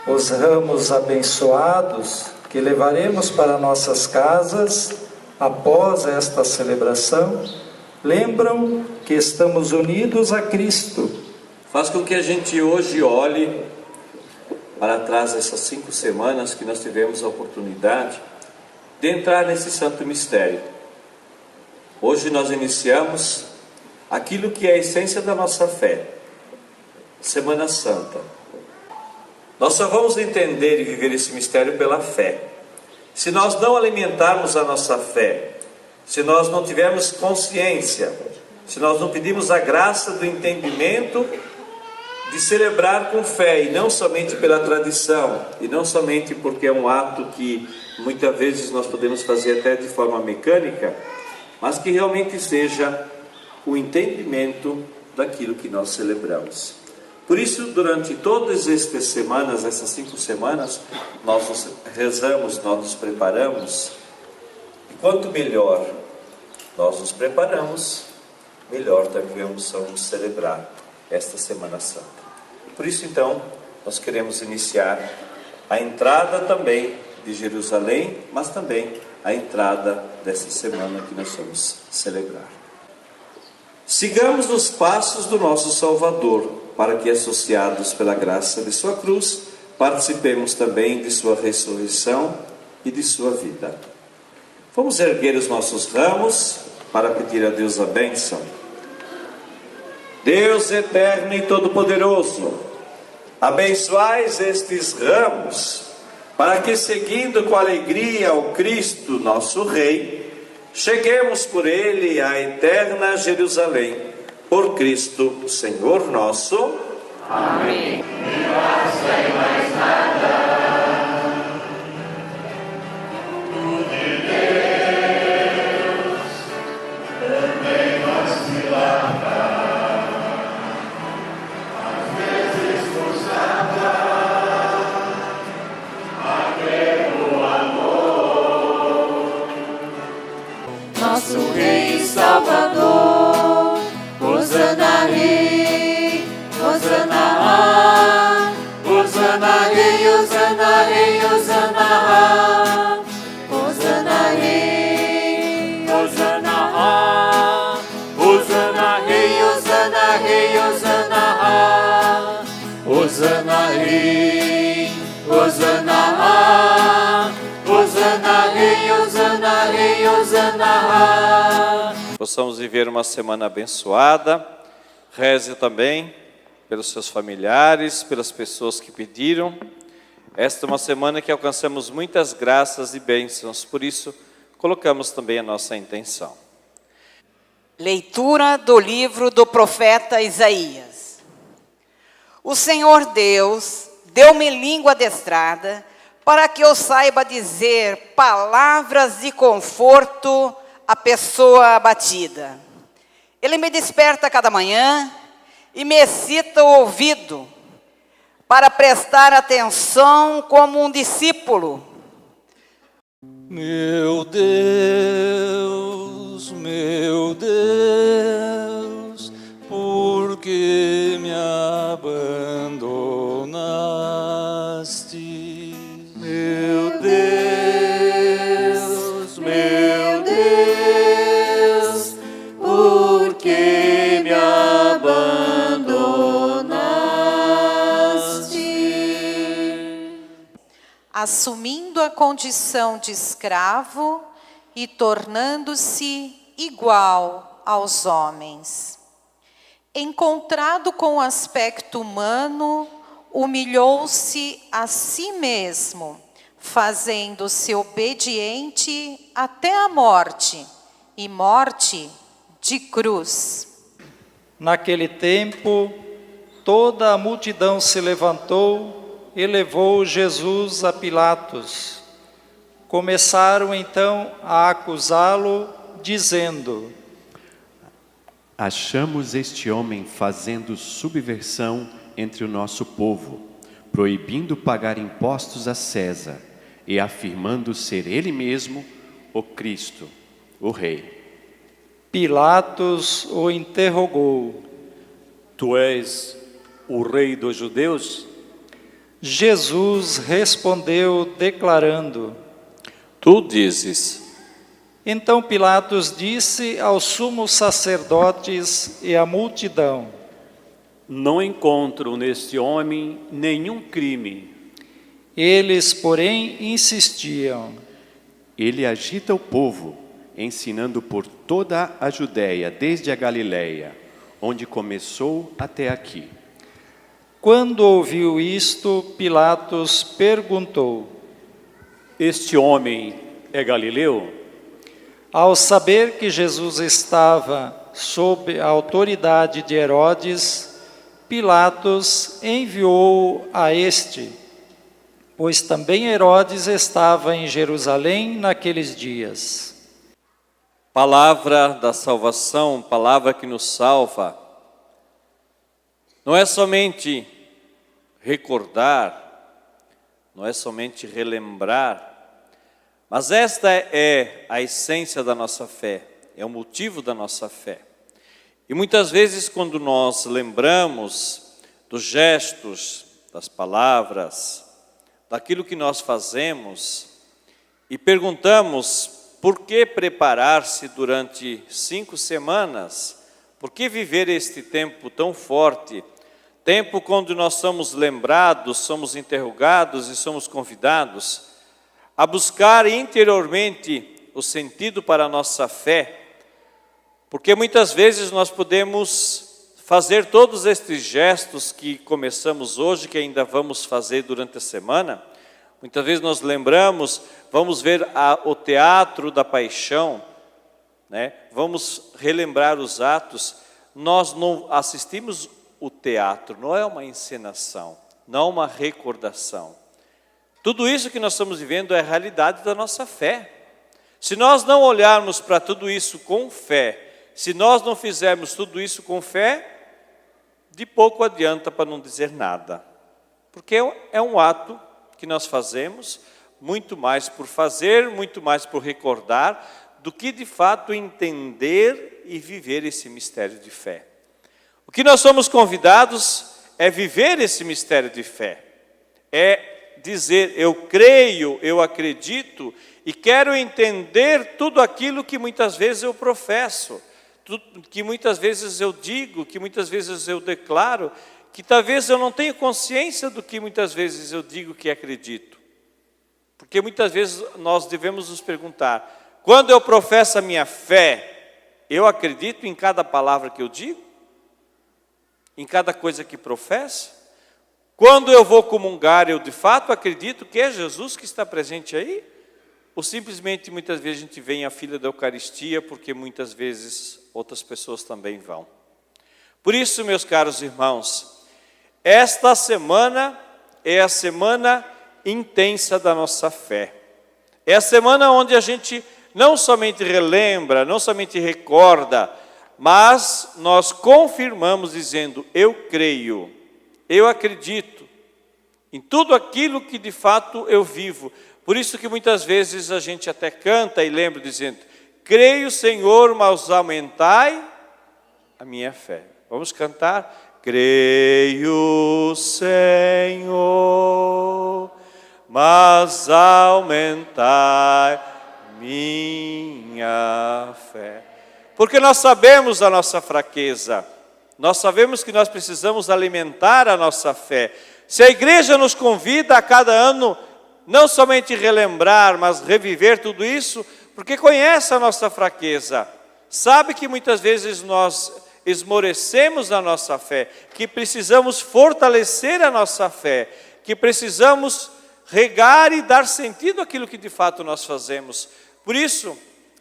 Os ramos abençoados que levaremos para nossas casas após esta celebração lembram que estamos unidos a Cristo. Faz com que a gente hoje olhe para trás dessas 5 semanas que nós tivemos a oportunidade de entrar nesse santo mistério. Hoje nós iniciamos aquilo que é a essência da nossa fé, Semana Santa. Nós só vamos entender e viver esse mistério pela fé. Se nós não alimentarmos a nossa fé, se nós não tivermos consciência, se nós não pedirmos a graça do entendimento de celebrar com fé, e não somente pela tradição, e não somente porque é um ato que muitas vezes nós podemos fazer até de forma mecânica, mas que realmente seja o entendimento daquilo que nós celebramos. Por isso, durante todas estas semanas, essas 5 semanas, nós nos rezamos, nós nos preparamos, e quanto melhor nós nos preparamos, melhor também vamos celebrar esta Semana Santa. Por isso, então, nós queremos iniciar a entrada também de Jerusalém, mas também a entrada dessa semana que nós vamos celebrar. Sigamos os passos do nosso Salvador, para que, associados pela graça de sua cruz, participemos também de sua ressurreição e de sua vida. Vamos erguer os nossos ramos para pedir a Deus a bênção. Deus eterno e todo-poderoso, abençoais estes ramos, para que, seguindo com alegria ao Cristo, nosso Rei, cheguemos por Ele à eterna Jerusalém, por Cristo, Senhor nosso. Amém. Nem basta e mais nada. Nosso Rei Salvador, Hosana Rei, Hosana, Hosana Rei, Hosana Rei, Hosana, Hosana Rei, Hosana, Hosana Rei, Hosana Rei, Hosana, Hosana Rei, Hosana, Hosana Rei, Hosana Rei, Hosana. Possamos viver uma semana abençoada. Reze também pelos seus familiares, pelas pessoas que pediram. Esta é uma semana que alcançamos muitas graças e bênçãos, por isso colocamos também a nossa intenção. Leitura do livro do profeta Isaías. O Senhor Deus deu-me língua adestrada, para que eu saiba dizer palavras de conforto à pessoa abatida. Ele me desperta a cada manhã e me excita o ouvido, para prestar atenção como um discípulo. Meu Deus, por que me abandonaste? Meu Deus, por que me abandonaste? Assumindo a condição de escravo e tornando-se igual aos homens. Encontrado com aspecto humano, humilhou-se a si mesmo, fazendo-se obediente até a morte, e morte de cruz. Naquele tempo, toda a multidão se levantou e levou Jesus a Pilatos. Começaram então a acusá-lo, dizendo: achamos este homem fazendo subversão entre o nosso povo, proibindo pagar impostos a César e afirmando ser ele mesmo o Cristo, o Rei. Pilatos o interrogou: Tu és o Rei dos judeus? Jesus respondeu declarando: Tu dizes. Então Pilatos disse aos sumos sacerdotes e à multidão: Não encontro neste homem nenhum crime. Eles, porém, insistiam: Ele agita o povo, ensinando por toda a Judéia, desde a Galiléia, onde começou até aqui. Quando ouviu isto, Pilatos perguntou: Este homem é galileu? Ao saber que Jesus estava sob a autoridade de Herodes, Pilatos enviou a este, pois também Herodes estava em Jerusalém naqueles dias. Palavra da salvação, palavra que nos salva. Não é somente recordar, não é somente relembrar, mas esta é a essência da nossa fé, é o motivo da nossa fé. E muitas vezes quando nós lembramos dos gestos, das palavras, daquilo que nós fazemos e perguntamos por que preparar-se durante 5 semanas, por que viver este tempo tão forte, tempo quando nós somos lembrados, somos interrogados e somos convidados a buscar interiormente o sentido para a nossa fé, porque muitas vezes nós podemos fazer todos estes gestos que começamos hoje, que ainda vamos fazer durante a semana. Muitas vezes nós lembramos, vamos ver o teatro da paixão, né? Vamos relembrar os atos. Nós não assistimos o teatro, não é uma encenação, não uma recordação. Tudo isso que nós estamos vivendo é a realidade da nossa fé. Se nós não olharmos para tudo isso com fé, se nós não fizermos tudo isso com fé, de pouco adianta, para não dizer nada. Porque é um ato que nós fazemos, muito mais por fazer, muito mais por recordar, do que de fato entender e viver esse mistério de fé. O que nós somos convidados é viver esse mistério de fé, é dizer: eu creio, eu acredito e quero entender tudo aquilo que muitas vezes eu professo, que muitas vezes eu digo, que muitas vezes eu declaro, que talvez eu não tenha consciência do que muitas vezes eu digo que acredito. Porque muitas vezes nós devemos nos perguntar: quando eu professo a minha fé, eu acredito em cada palavra que eu digo? Em cada coisa que professo? Quando eu vou comungar, eu de fato acredito que é Jesus que está presente aí? Ou simplesmente muitas vezes a gente vem à fila da Eucaristia porque muitas vezes outras pessoas também vão. Por isso, meus caros irmãos, esta semana é a semana intensa da nossa fé. É a semana onde a gente não somente relembra, não somente recorda, mas nós confirmamos dizendo: eu creio, eu acredito em tudo aquilo que de fato eu vivo. Por isso que muitas vezes a gente até canta e lembra dizendo: creio, Senhor, mas aumentai a minha fé. Vamos cantar? Creio, Senhor, mas aumentai minha fé. Porque nós sabemos da nossa fraqueza. Nós sabemos que nós precisamos alimentar a nossa fé. Se a igreja nos convida a cada ano, não somente relembrar, mas reviver tudo isso, porque conhece a nossa fraqueza. Sabe que muitas vezes nós esmorecemos a nossa fé, que precisamos fortalecer a nossa fé, que precisamos regar e dar sentido àquilo que de fato nós fazemos. Por isso,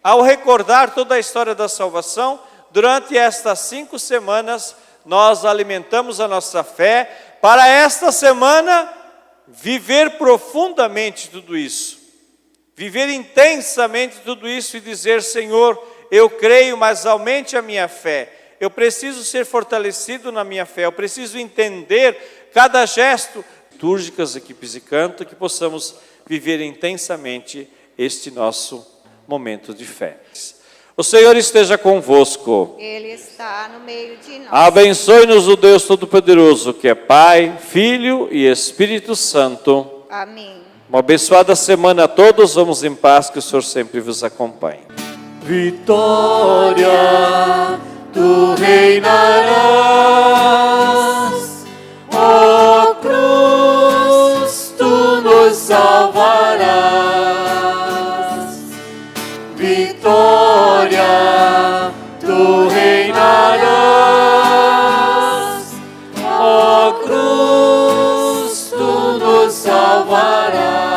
ao recordar toda a história da salvação, durante estas 5 semanas, nós alimentamos a nossa fé para esta semana viver profundamente tudo isso. Viver intensamente tudo isso e dizer: Senhor, eu creio, mas aumente a minha fé. Eu preciso ser fortalecido na minha fé. Eu preciso entender cada gesto. Litúrgicas, equipes de canto, que possamos viver intensamente este nosso momento de fé. O Senhor esteja convosco. Ele está no meio de nós. Abençoe-nos o Deus Todo-Poderoso, que é Pai, Filho e Espírito Santo. Amém. Uma abençoada semana a todos. Vamos em paz, que o Senhor sempre vos acompanhe. Vitória, tu reinarás, ó cruz, tu nos salvarás. Vitória, tu reinarás, ó cruz, tu nos salvarás.